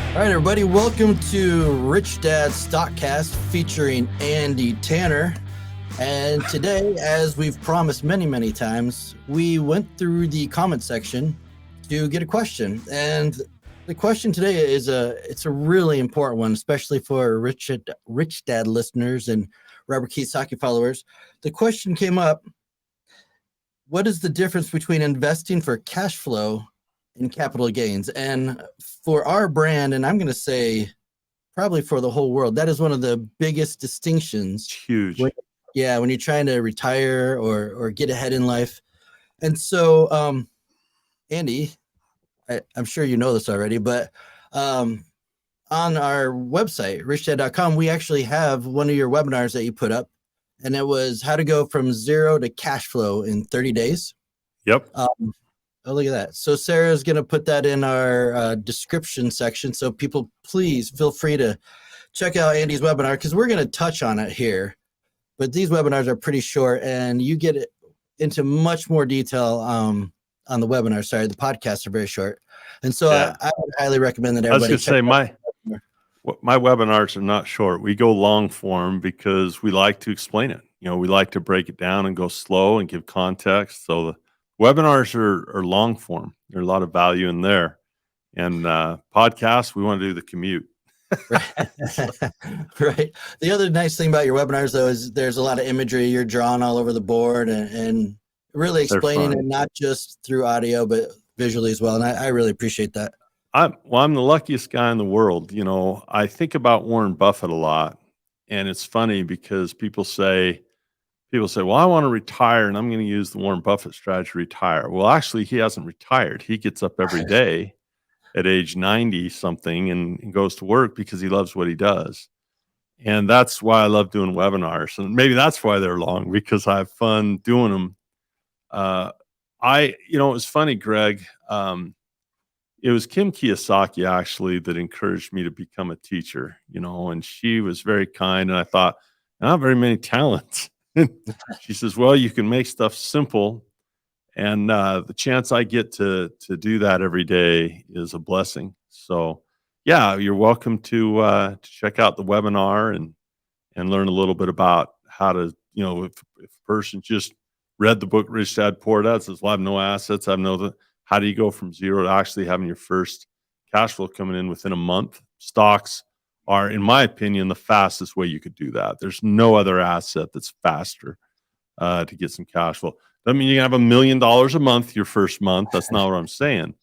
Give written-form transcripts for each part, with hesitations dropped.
All right, everybody, welcome to Rich Dad Stockcast featuring Andy Tanner. And today, as we've promised many times, we went through the comment section to get a question. And the question today it's a really important one, especially for Rich Dad listeners and Robert Kiyosaki followers. The question came up: what is the difference between investing for cash flow and capital gains? And for our brand, and I'm going to say probably for the whole world, that is one of the biggest distinctions. It's huge. When you're trying to retire or get ahead in life. And so, Andy, I'm sure you know this already, but on our website, richdad.com, we actually have one of your webinars that you put up, and it was how to go from zero to cash flow in 30 days. Yep. Oh, look at that. So Sarah's going to put that in our description section. So people, please feel free to check out Andy's webinar, because we're going to touch on it here. But these webinars are pretty short, and you get into much more detail on the webinar. Sorry, the podcasts are very short. And so I would highly recommend that everybody check out my webinars are not short. We go long form because we like to explain it. We like to break it down and go slow and give context. So the webinars are long form. There's a lot of value in there. And podcasts, we want to do the commute. Right. The other nice thing about your webinars, though, is there's a lot of imagery. You're drawing all over the board and really explaining it, not just through audio, but visually as well. And I really appreciate that. I'm the luckiest guy in the world. I think about Warren Buffett a lot, and it's funny because people say, well, I want to retire and I'm going to use the Warren Buffett strategy to retire. Well, actually, he hasn't retired. He gets up every day at age 90 something and goes to work because he loves what he does. And that's why I love doing webinars. And maybe that's why they're long, because I have fun doing them. It was funny, Greg. It was Kim Kiyosaki actually that encouraged me to become a teacher, and she was very kind. And I thought, I have very many talents. She says, well, you can make stuff simple. And the chance I get to do that every day is a blessing. So, yeah, you're welcome to check out the webinar and learn a little bit about how to, if a person just read the book Rich Dad Poor Dad, says, well, I have no assets, how do you go from zero to actually having your first cash flow coming in within a month? Stocks are, in my opinion, the fastest way you could do that. There's no other asset that's faster to get some cash flow. Doesn't mean you can have $1 million a month your first month. That's not what I'm saying.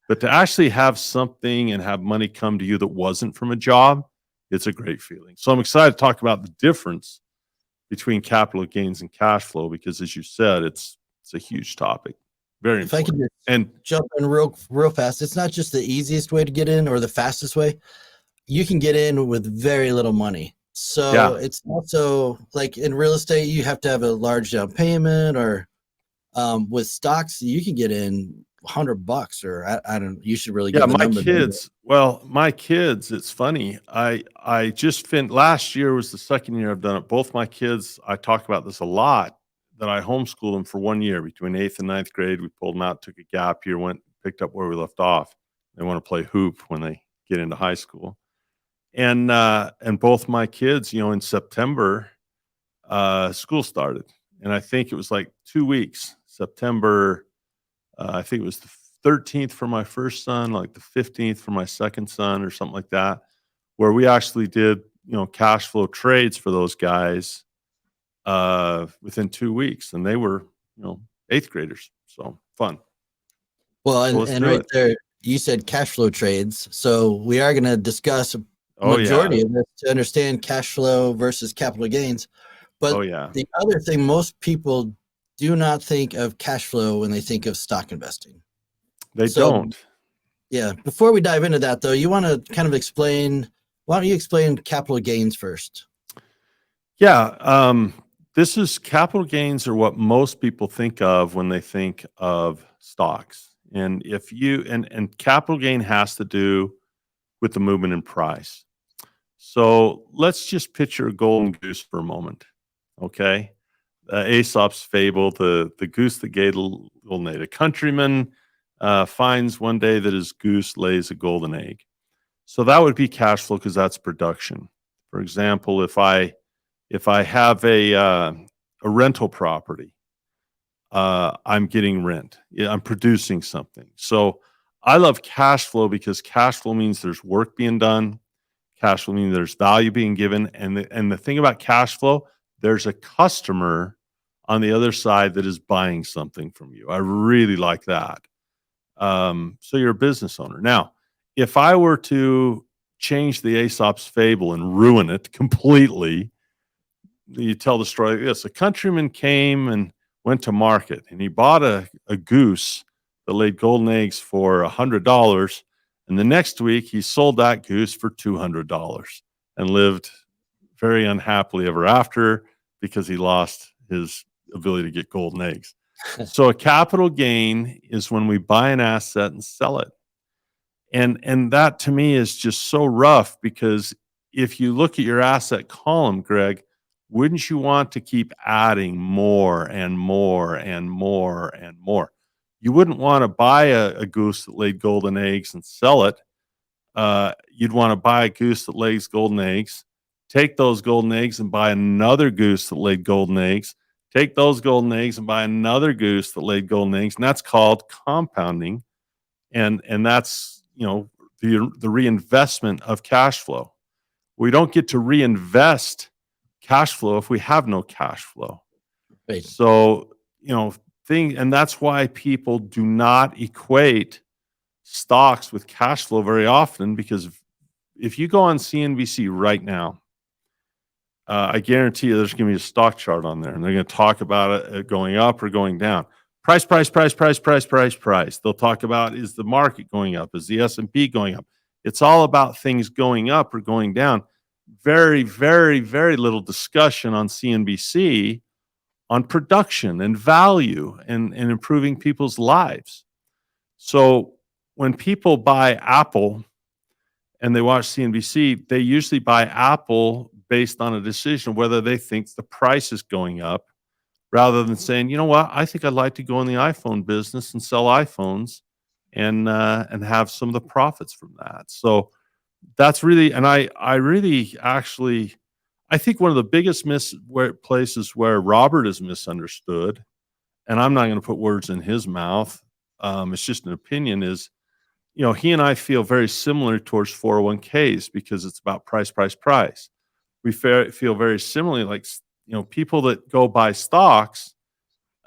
But to actually have something and have money come to you that wasn't from a job, it's a great feeling. So I'm excited to talk about the difference between capital gains and cash flow, because as you said, it's a huge topic. Very important. If I can just jump in real fast, it's not just the easiest way to get in or the fastest way. You can get in with very little money. So it's also like in real estate, you have to have a large down payment, or with stocks, you can get in $100 or I don't, you should really get my kids, it's funny. I just last year was the second year I've done it. Both my kids, I talk about this a lot, that I homeschooled them for 1 year between 8th and 9th grade. We pulled them out, took a gap year, picked up where we left off. They want to play hoop when they get into high school. And both my kids, in September, school started. And I think it was like 2 weeks, September, I think it was the 13th for my first son, like the 15th for my second son or something like that, where we actually did, cash flow trades for those guys within 2 weeks. And they were, 8th graders. So fun. Well, and right there, you said cash flow trades. So we are going to discuss majority of this to understand cash flow versus capital gains. But the other thing, most people do not think of cash flow when they think of stock investing. They don't. Yeah. Before we dive into that, though, you want to kind of explain, why don't you explain capital gains first? Yeah. This is capital gains are what most people think of when they think of stocks. And if you, and capital gain has to do with the movement in price. So let's just picture a golden goose for a moment. Okay. Aesop's fable, the goose that gave the golden egg. A countryman finds one day that his goose lays a golden egg. So that would be cash flow because that's production. For example, if I have a rental property, I'm getting rent. Yeah, I'm producing something. So I love cash flow because cash flow means there's work being done. Cash flow means there's value being given. And the thing about cash flow, there's a customer on the other side that is buying something from you. I really like that. So you're a business owner. Now, if I were to change the Aesop's fable and ruin it completely, you tell the story like this: a countryman came and went to market, and he bought a goose that laid golden eggs for $100. And the next week, he sold that goose for $200 and lived very unhappily ever after because he lost his ability to get golden eggs. So a capital gain is when we buy an asset and sell it. And that to me is just so rough, because if you look at your asset column, Greg, wouldn't you want to keep adding more and more and more and more? You wouldn't want to buy a goose that laid golden eggs and sell it. You'd want to buy a goose that lays golden eggs, take those golden eggs and buy another goose that laid golden eggs, take those golden eggs and buy another goose that laid golden eggs. And that's called compounding. And that's, the reinvestment of cash flow. We don't get to reinvest cash flow if we have no cash flow. Right. So, and that's why people do not equate stocks with cash flow very often, because if you go on CNBC right now, I guarantee you there's going to be a stock chart on there, and they're going to talk about it going up or going down. Price. They'll talk about, is the market going up? Is the S&P going up? It's all about things going up or going down. Very, very, very little discussion on CNBC on production and value and improving people's lives. So when people buy Apple and they watch CNBC, they usually buy Apple based on a decision of whether they think the price is going up, rather than saying, you know what, I think I'd like to go in the iPhone business and sell iPhones and have some of the profits from that. So that's really, and I really actually, I think one of the biggest places where Robert is misunderstood, and I'm not going to put words in his mouth, it's just an opinion, is, he and I feel very similar towards 401ks because it's about price. We feel very similarly, like, people that go buy stocks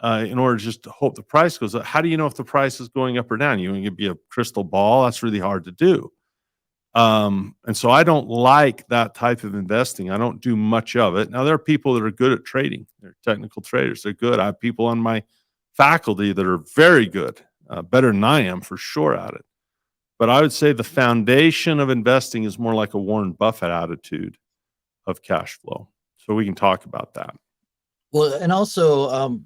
in order just to hope the price goes up. How do you know if the price is going up or down? You can be a crystal ball. That's really hard to do. And so I don't like that type of investing. I don't do much of it. Now, there are people that are good at trading. They're technical traders. They're good. I have people on my faculty that are very good, better than I am for sure at it. But I would say the foundation of investing is more like a Warren Buffett attitude of cash flow. So we can talk about that. Well, and also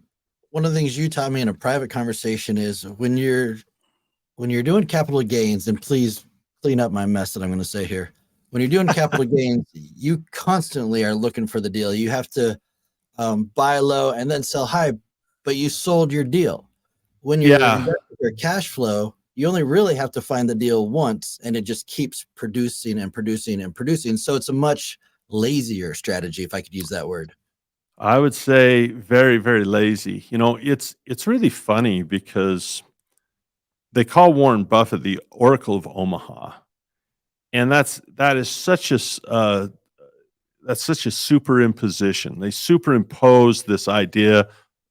one of the things you taught me in a private conversation is when you're doing capital gains, and please clean up my mess that I'm going to say here. When you're doing capital gains, you constantly are looking for the deal. You have to buy low and then sell high, but you sold your deal. When you're investing your cash flow, you only really have to find the deal once, and it just keeps producing and producing and producing. So it's a much lazier strategy, if I could use that word. I would say very, very lazy. It's really funny because they call Warren Buffett the Oracle of Omaha, and that is such a superimposition. They superimpose this idea.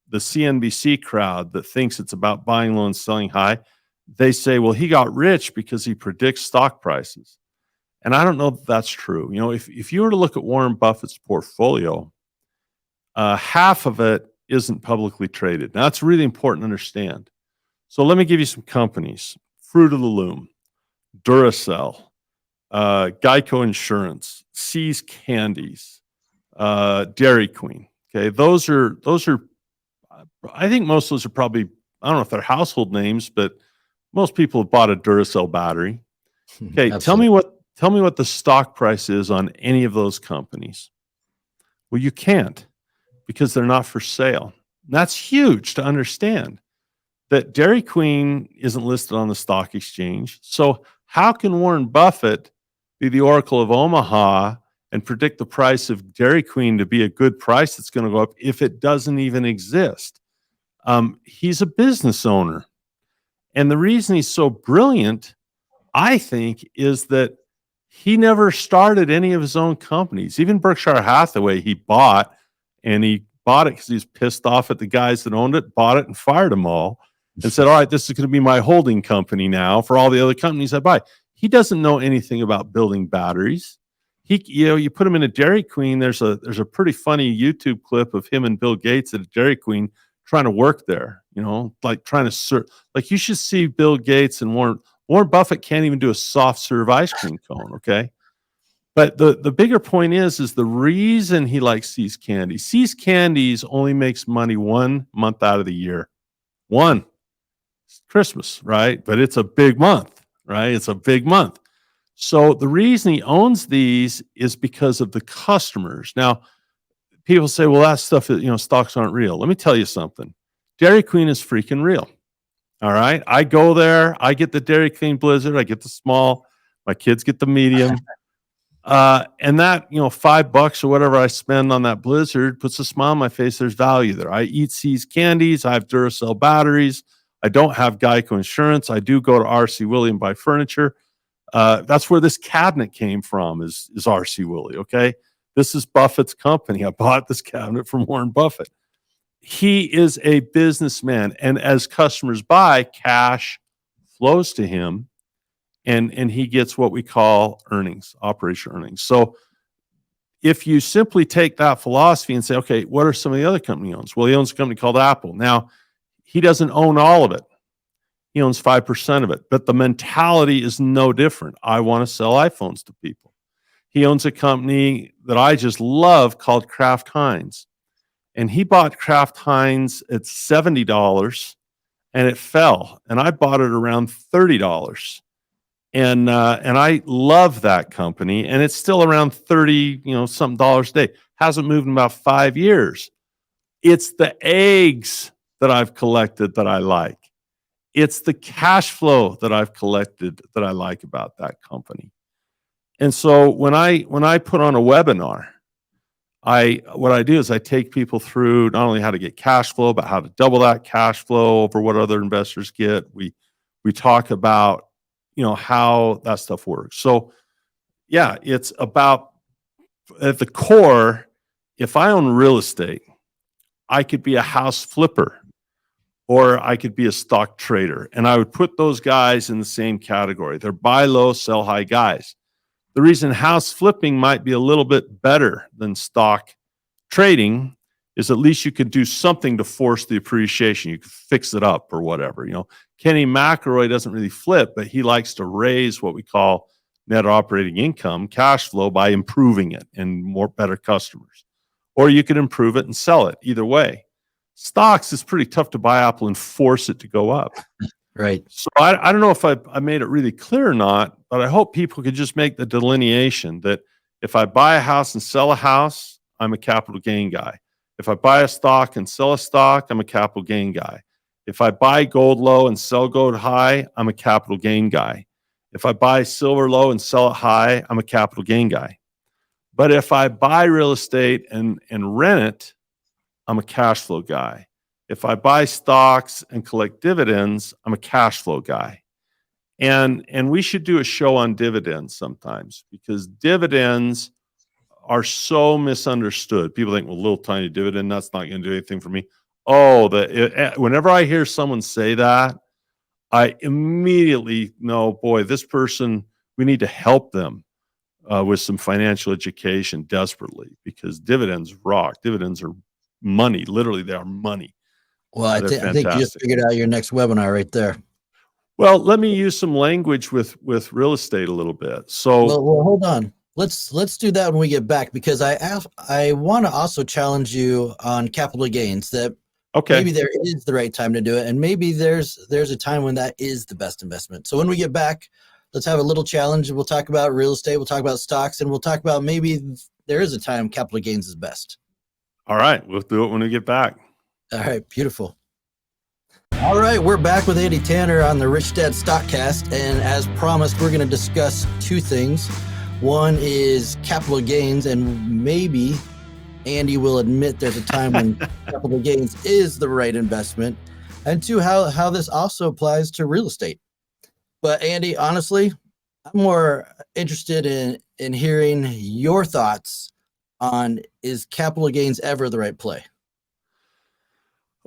The CNBC crowd that thinks it's about buying low and selling high, they say, well, he got rich because he predicts stock prices. And I don't know if that's true. If you were to look at Warren Buffett's portfolio, half of it isn't publicly traded. Now, that's really important to understand. So let me give you some companies: Fruit of the Loom, Duracell, Geico Insurance, See's Candies, Dairy Queen. Okay, those are. I think most of those are probably, I don't know if they're household names, but most people have bought a Duracell battery. Okay, tell me what the stock price is on any of those companies. Well, you can't, because they're not for sale. And that's huge to understand, that Dairy Queen isn't listed on the stock exchange. So how can Warren Buffett be the Oracle of Omaha and predict the price of Dairy Queen to be a good price that's going to go up if it doesn't even exist. He's a business owner. And the reason he's so brilliant, I think, is that he never started any of his own companies. Even Berkshire Hathaway, he bought, and he bought it because he was pissed off at the guys that owned it, bought it and fired them all, and said, all right, this is going to be my holding company now for all the other companies I buy. He doesn't know anything about building batteries. You put him in a Dairy Queen. There's a pretty funny YouTube clip of him and Bill Gates at a Dairy Queen trying to work there. Like trying to serve. Like you should see Bill Gates and Warren Buffett can't even do a soft serve ice cream cone. Okay, but the bigger point is the reason he likes See's Candies. See's Candies only makes money 1 month out of the year. One, it's Christmas, right? But it's a big month, right? It's a big month. So the reason he owns these is because of the customers. Now, people say, well, that stuff, stocks aren't real. Let me tell you something. Dairy Queen is freaking real. All right. I go there. I get the Dairy Queen Blizzard. I get the small. My kids get the medium. And that, $5 or whatever I spend on that Blizzard puts a smile on my face. There's value there. I eat See's Candies. I have Duracell batteries. I don't have Geico insurance. I do go to R.C. Willey and buy furniture. That's where this cabinet came from is R.C. Willey, okay? This is Buffett's company. I bought this cabinet from Warren Buffett. He is a businessman, and as customers buy, cash flows to him, and he gets what we call earnings, operation earnings. So if you simply take that philosophy and say, okay, what are some of the other company he owns? Well, he owns a company called Apple. Now, he doesn't own all of it. He owns 5% of it, but the mentality is no different. I want to sell iPhones to people. He owns a company that I just love called Kraft Heinz. And he bought Kraft Heinz at $70 and it fell. And I bought it around $30. And I love that company. And it's still around 30, something dollars a day. Hasn't moved in about 5 years. It's the eggs that I've collected that I like. It's the cash flow that I've collected that I like about that company. And so when I put on a webinar, what I do is I take people through not only how to get cash flow, but how to double that cash flow over what other investors get. We talk about, how that stuff works. So yeah, it's about at the core, if I own real estate, I could be a house flipper or I could be a stock trader. And I would put those guys in the same category. They're buy low, sell high guys. The reason house flipping might be a little bit better than stock trading is at least you can do something to force the appreciation. You can fix it up or whatever. Kenny McElroy doesn't really flip, but he likes to raise what we call net operating income, cash flow, by improving it and better customers. Or you can improve it and sell it. Either way. Stocks is pretty tough to buy Apple and force it to go up. Right. So I don't know if I made it really clear or not, but I hope people could just make the delineation that if I buy a house and sell a house, I'm a capital gain guy. If I buy a stock and sell a stock, I'm a capital gain guy. If I buy gold low and sell gold high, I'm a capital gain guy. If I buy silver low and sell it high, I'm a capital gain guy. But if I buy real estate and rent it, I'm a cash flow guy. If I buy stocks and collect dividends, I'm a cash flow guy. And we should do a show on dividends sometimes because dividends are so misunderstood. People think, well, little tiny dividend, that's not going to do anything for me. Oh, whenever I hear someone say that, I immediately know, boy, this person, we need to help them with some financial education desperately because dividends rock. Dividends are money. Literally, they are money. Well, I think you just figured out your next webinar right there. Well, let me use some language with real estate a little bit. So, well, hold on. Let's do that when we get back because I want to also challenge you on capital gains. That maybe there is the right time to do it, and maybe there's a time when that is the best investment. So when we get back, let's have a little challenge. We'll talk about real estate. We'll talk about stocks, and we'll talk about maybe there is a time capital gains is best. All right, we'll do it when we get back. All right, beautiful. All right, we're back with Andy Tanner on the Rich Dad Stockcast, and as promised, we're going to discuss two things. One is capital gains, and maybe Andy will admit there's a time when capital gains is the right investment. And two, how this also applies to real estate. But Andy, honestly, I'm more interested in hearing your thoughts on, is capital gains ever the right play?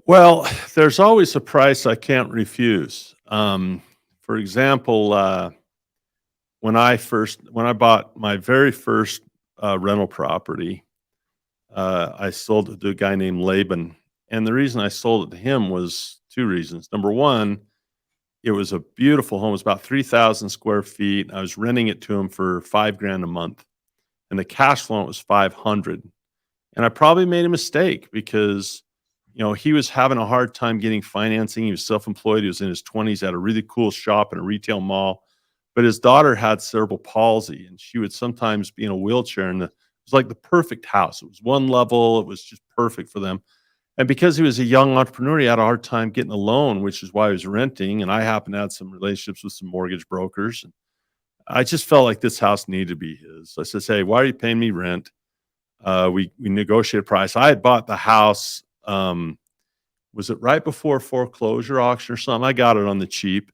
Well, there's always a price I can't refuse. For example, when I bought my very first rental property, I sold it to a guy named Laban, and the reason I sold it to him was two reasons. Number one, it was a beautiful home. It was about 3,000 square feet. I was renting it to him for $5,000 a month, and the cash flow was 500. And I probably made a mistake because, he was having a hard time getting financing. He was self-employed. He was in his 20s, had a really cool shop in a retail mall, but his daughter had cerebral palsy, and she would sometimes be in a wheelchair. And it was like the perfect house. It was one level. It was just perfect for them. And because he was a young entrepreneur, he had a hard time getting a loan, which is why he was renting. And I happened to have some relationships with some mortgage brokers. And I just felt like this house needed to be his. So I said, "Hey, why are you paying me rent?" We negotiated a price. I had bought the house. Was it right before foreclosure auction or something? I got it on the cheap.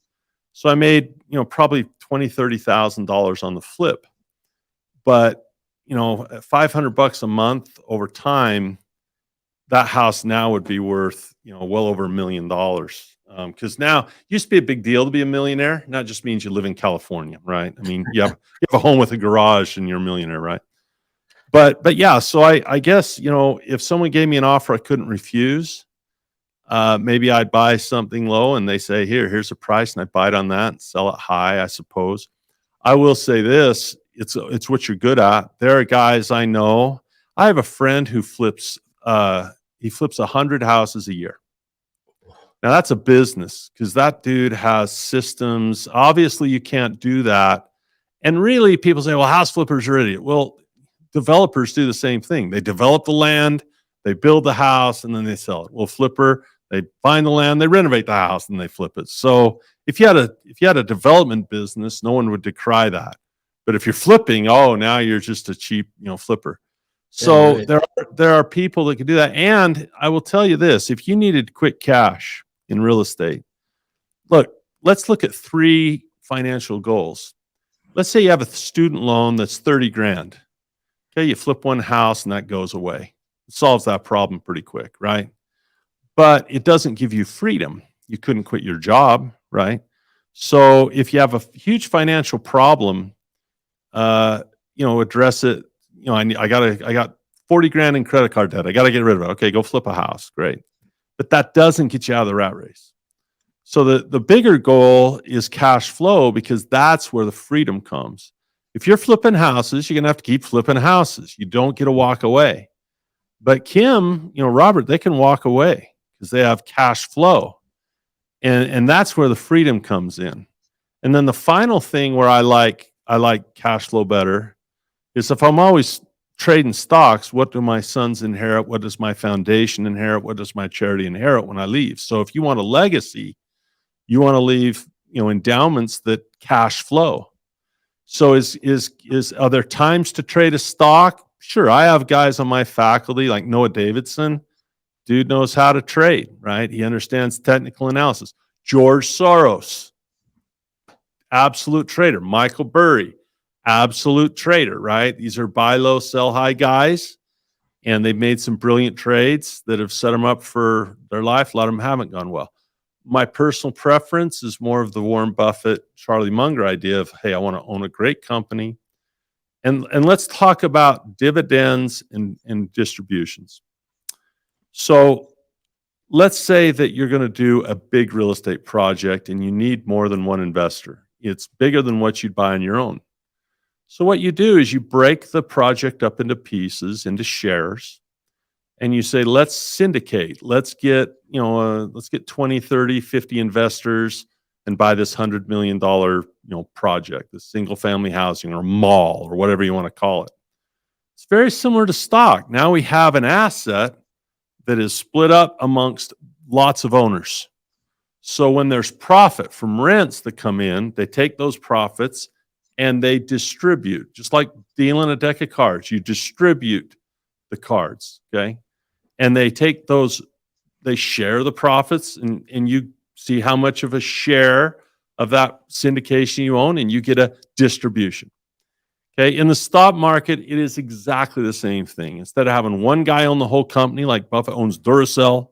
So I made, probably $20,000-$30,000 on the flip. But, at $500 a month over time, that house now would be worth, well over $1 million. Because now it used to be a big deal to be a millionaire. Not just means you live in California, right? I mean, you have a home with a garage and you're a millionaire, right? But yeah, so I guess, if someone gave me an offer I couldn't refuse, maybe I'd buy something low and they say, here's a price, and I buy it on that and sell it high, I suppose. I will say this, it's what you're good at. There are guys I know. I have a friend who flips 100 houses a year. Now that's a business because that dude has systems. Obviously, you can't do that. And really, people say, well, house flippers are idiot. Well, developers do the same thing. They develop the land, they build the house, and then they sell it. Well, flipper, they find the land, they renovate the house, and they flip it. So if you had a development business, no one would decry that. But if you're flipping, now you're just a cheap, flipper. So Yeah, right. there are people that can do that. And I will tell you this: if you needed quick cash in real estate, let's look at three financial goals. Let's say you have a student loan that's 30 grand. Okay, you flip one house and that goes away. It solves that problem pretty quick, right? But it doesn't give you freedom. You couldn't quit your job, right? So if you have a huge financial problem, address it. I got 40 grand in credit card debt. I got to get rid of it. Okay, go flip a house. Great. But that doesn't get you out of the rat race. So the bigger goal is cash flow, because that's where the freedom comes. If you're flipping houses, you're going to have to keep flipping houses. You don't get to walk away. But Kim, Robert, they can walk away because they have cash flow. And that's where the freedom comes in. And then the final thing where I like cash flow better is if I'm always trading stocks, what do my sons inherit? What does my foundation inherit? What does my charity inherit when I leave? So if you want a legacy, you want to leave, endowments that cash flow. So are there times to trade a stock? Sure. I have guys on my faculty like Noah Davidson. Dude knows how to trade, right? He understands technical analysis. George Soros, absolute trader. Michael Burry, absolute trader, right? These are buy low, sell high guys, and they've made some brilliant trades that have set them up for their life. A lot of them haven't gone well. My personal preference is more of the Warren Buffett, Charlie Munger idea of, hey, I want to own a great company. And let's talk about dividends and distributions. So let's say that you're going to do a big real estate project and you need more than one investor. It's bigger than what you'd buy on your own. So what you do is you break the project up into pieces, into shares, and you say, let's syndicate. Let's get 20, 30, 50 investors and buy this $100 million, project, this single family housing or mall or whatever you want to call it. It's very similar to stock. Now we have an asset that is split up amongst lots of owners. So when there's profit from rents that come in, they take those profits and they distribute, just like dealing a deck of cards. You distribute the cards, okay? And they take those, they share the profits, and you see how much of a share of that syndication you own, and you get a distribution. Okay, in the stock market, it is exactly the same thing. Instead of having one guy own the whole company, like Buffett owns Duracell,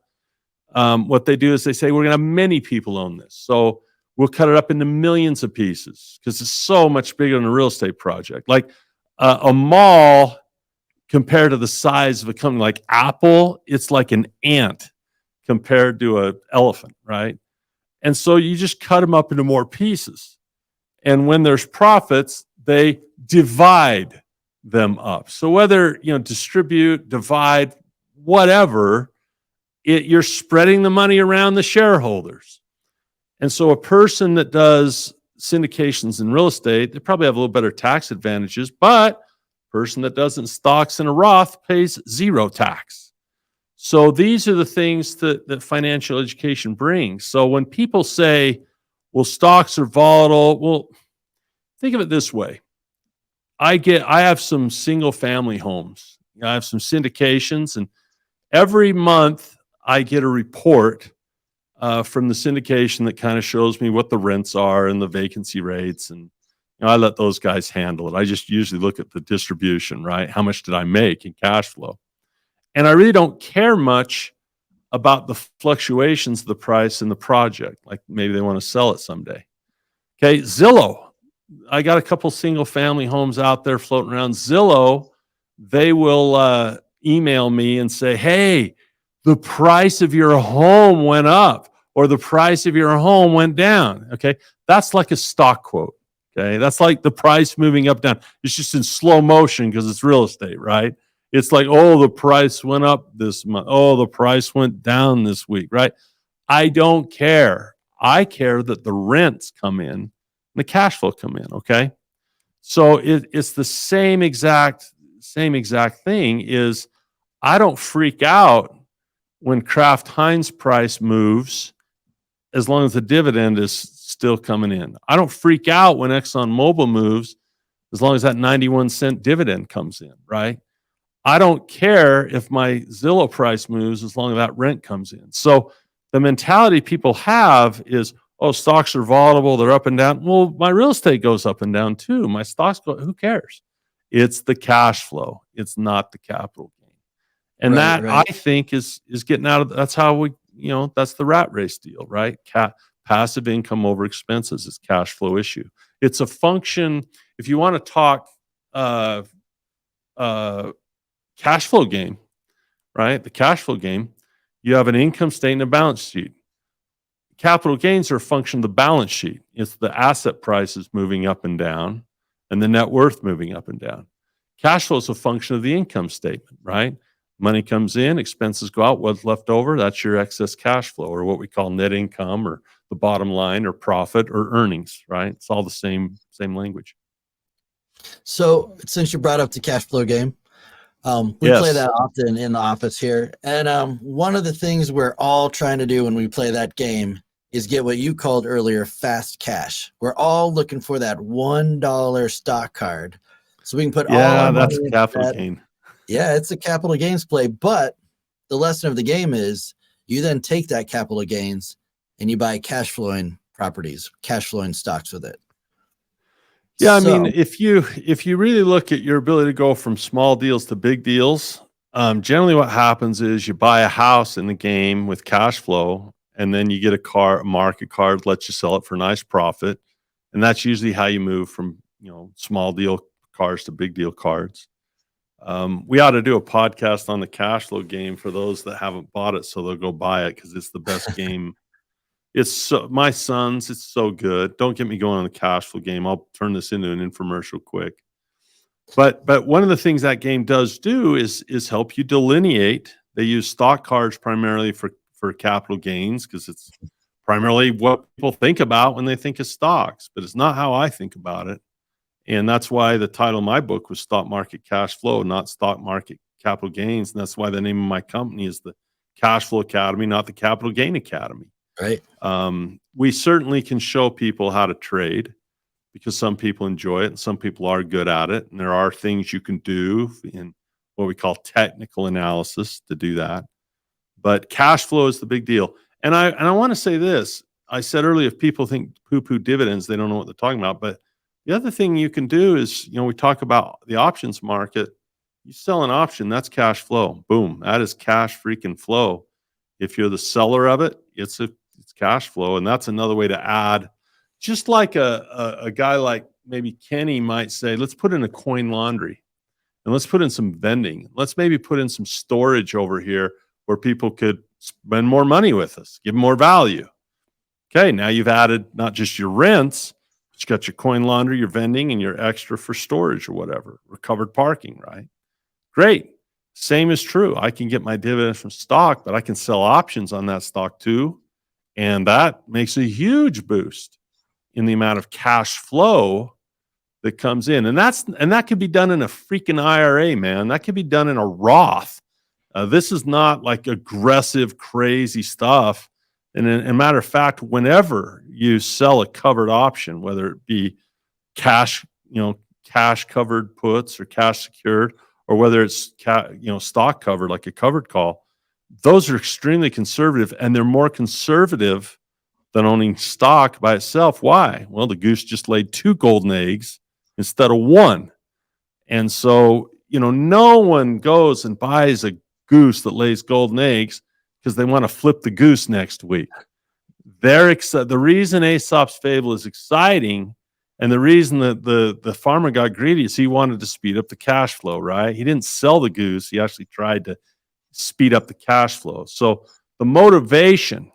what they do is they say, we're going to have many people own this. So we'll cut it up into millions of pieces because it's so much bigger than a real estate project. Like a mall compared to the size of a company like Apple, it's like an ant compared to an elephant, right? And so you just cut them up into more pieces. And when there's profits, they divide them up. So whether, distribute, divide, whatever, you're spreading the money around the shareholders. And so a person that does syndications in real estate, they probably have a little better tax advantages, but a person that does in stocks in a Roth pays zero tax. So these are the things that financial education brings. So when people say, well, stocks are volatile, well, think of it this way. I have some single family homes. I have some syndications, and every month I get a report from the syndication that kind of shows me what the rents are and the vacancy rates. And I let those guys handle it. I just usually look at the distribution, right? How much did I make in cash flow? And I really don't care much about the fluctuations of the price in the project. Like maybe they want to sell it someday. Okay, Zillow. I got a couple single family homes out there floating around. Zillow, they will email me and say, hey, the price of your home went up or the price of your home went down. Okay, that's like a stock quote. Okay, that's like the price moving up, down. It's just in slow motion because it's real estate, right? It's like, oh, the price went up this month. Oh, the price went down this week, right? I don't care. I care that the rents come in and the cash flow come in, okay? So it's the same exact thing. Is I don't freak out when Kraft Heinz price moves as long as the dividend is still coming in. I don't freak out when ExxonMobil moves as long as that 91-cent dividend comes in, right? I don't care if my Zillow price moves as long as that rent comes in. So the mentality people have is, oh, stocks are volatile, they're up and down. Well, my real estate goes up and down too. My stocks go, who cares? It's the cash flow. It's not the capital gain. And right. I think is getting out of, that's how we, that's the rat race deal, right? Passive income over expenses is cash flow issue. It's a function. If you want to talk cash flow game, right? The cash flow game, you have an income statement and a balance sheet. Capital gains are a function of the balance sheet. It's the asset prices moving up and down and the net worth moving up and down. Cash flow is a function of the income statement, right? Money comes in, expenses go out, what's left over, that's your excess cash flow, or what we call net income, or the bottom line, or profit, or earnings, right? It's all the same language. So since you brought up the cash flow game, we play that often in the office here. And one of the things we're all trying to do when we play that game is get what you called earlier fast cash. We're all looking for that $1 stock card so we can put all our money into capital gain. Yeah, it's a capital gains play. But the lesson of the game is you then take that capital gains and you buy cash flowing properties, cash flowing stocks with it. Yeah, I mean, if you really look at your ability to go from small deals to big deals, generally what happens is you buy a house in the game with cash flow, and then you get a market card, lets you sell it for a nice profit, and that's usually how you move from small deal cards to big deal cards. We ought to do a podcast on the cash flow game for those that haven't bought it, so they'll go buy it because it's the best game. It's my sons. It's so good. Don't get me going on the cash flow game. I'll turn this into an infomercial quick. But one of the things that game does do is help you delineate. They use stock cards primarily for capital gains because it's primarily what people think about when they think of stocks, but it's not how I think about it. And that's why the title of my book was Stock Market Cash Flow, not Stock Market Capital Gains. And that's why the name of my company is the Cash Flow Academy, not the Capital Gain Academy. Right. We certainly can show people how to trade. because some people enjoy it and some people are good at it. And there are things you can do in what we call technical analysis to do that. But cash flow is the big deal. And I want to say this. I said earlier, if people think poo-poo dividends, they don't know what they're talking about. But the other thing you can do is, we talk about the options market. You sell an option, that's cash flow. Boom, that is cash freaking flow. If you're the seller of it, it's cash flow, and that's another way to add. Just like a guy like maybe Kenny might say, let's put in a coin laundry, and let's put in some vending. Let's maybe put in some storage over here where people could spend more money with us, give them more value. Okay, now you've added not just your rents, but you got your coin laundry, your vending, and your extra for storage or whatever, or covered parking, right? Great. Same is true. I can get my dividends from stock, but I can sell options on that stock too. And that makes a huge boost in the amount of cash flow that comes in. And that could be done in a freaking IRA, man. That could be done in a Roth. This is not like aggressive, crazy stuff. And a matter of fact, whenever you sell a covered option, whether it be cash, cash covered puts or cash secured, or whether it's stock covered, like a covered call, those are extremely conservative, and they're more conservative than owning stock by itself. Why? Well, the goose just laid 2 golden eggs instead of 1. And so, no one goes and buys a goose that lays golden eggs because they want to flip the goose next week. The reason Aesop's fable is exciting, and the reason that the farmer got greedy, is he wanted to speed up the cash flow, right? He didn't sell the goose. He actually tried to speed up the cash flow. So the motivation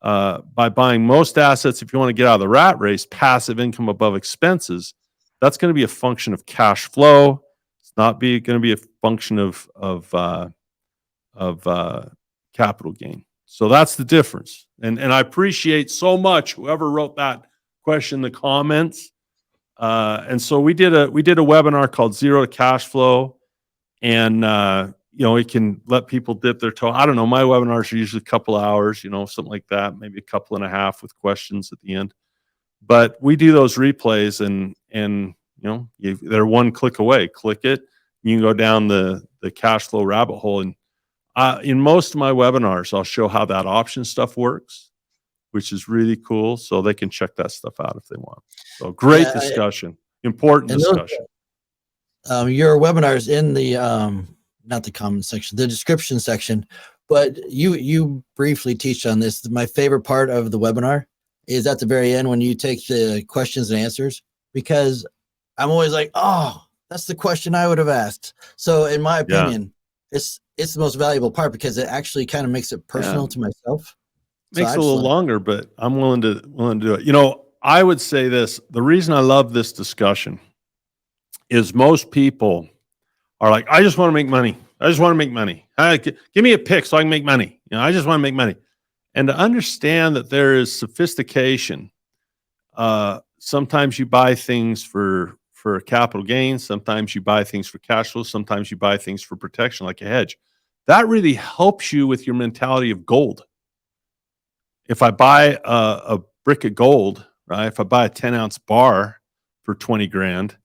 by buying most assets, if you want to get out of the rat race, passive income above expenses, that's going to be a function of cash flow. It's not going to be a function of capital gain. So that's the difference. And I appreciate so much whoever wrote that question in the comments. And so we did a webinar called Zero to Cash Flow, and it can let people dip their toe. I don't know. My webinars are usually a couple hours, something like that, maybe a couple and a half with questions at the end. But we do those replays, and they're one click away. Click it, you can go down the cash flow rabbit hole. And in most of my webinars, I'll show how that option stuff works, which is really cool. So they can check that stuff out if they want. So great discussion, important discussion. Your webinars in the not the comment section, the description section, but you briefly teach on this. My favorite part of the webinar is at the very end when you take the questions and answers, because I'm always like, oh, that's the question I would have asked. So in my opinion, it's the most valuable part because it actually kind of makes it personal to myself. Makes it a little longer, but I'm willing to do it. I would say this: the reason I love this discussion is most people are like, I just want to make money. I just want to make money. Give me a pick so I can make money. I just want to make money. And to understand that there is sophistication. Sometimes you buy things for capital gains. Sometimes you buy things for cash flow. Sometimes you buy things for protection, like a hedge. That really helps you with your mentality of gold. If I buy a brick of gold, right? If I buy a 10-ounce bar for 20 grand,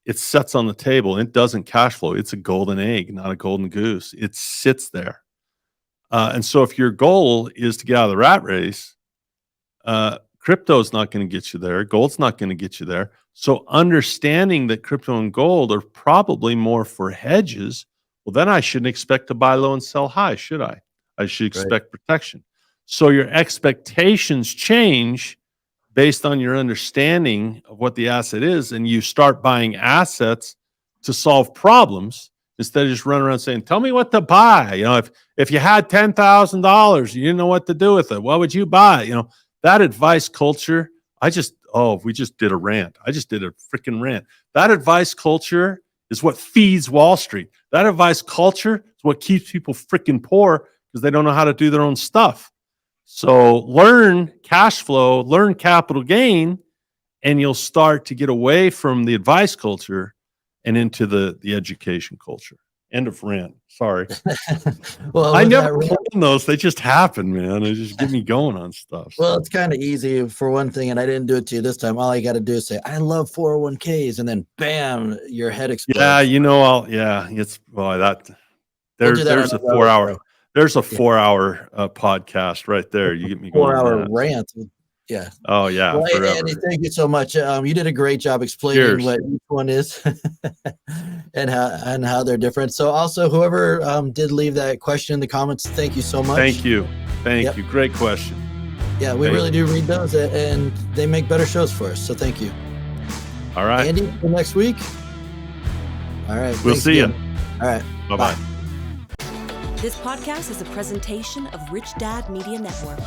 it sits on the table. It doesn't cash flow. It's a golden egg, not a golden goose. It sits there. And so if your goal is to get out of the rat race, crypto's not going to get you there. Gold's not going to get you there. So understanding that crypto and gold are probably more for hedges, well, then I shouldn't expect to buy low and sell high, should I? I should expect protection. So your expectations change based on your understanding of what the asset is, and you start buying assets to solve problems instead of just running around saying, tell me what to buy. If you had $10,000, you didn't know what to do with it, what would you buy? That advice culture, we just did a rant. I just did a freaking rant. That advice culture is what feeds Wall Street. That advice culture is what keeps people freaking poor because they don't know how to do their own stuff. So learn cash flow, learn capital gain, and you'll start to get away from the advice culture and into the education culture. End of rant. Sorry. Well, I with never that, plan those. They just happen, man. They just get me going on stuff. well, it's kind of easy for one thing, and I didn't do it to you this time. All I got to do is say, I love 401ks, and then bam, your head explodes. Yeah, it's well, that We'll do that there's on a another 4 hour show. there's a 4 hour podcast right there. You get me going on 4-hour that. rant. Yeah. Oh yeah, Well, forever. Andy, thank you so much. You did a great job explaining Cheers. what each one is and how they're different. So also whoever did leave that question in the comments, thank you so much. Thank you. Yep. You. Great question. Yeah, we really do read those, and they make better shows for us. So thank you. All right. Andy, for next week. All right. We'll see you. All right. Bye-bye. Bye. This podcast is a presentation of Rich Dad Media Network.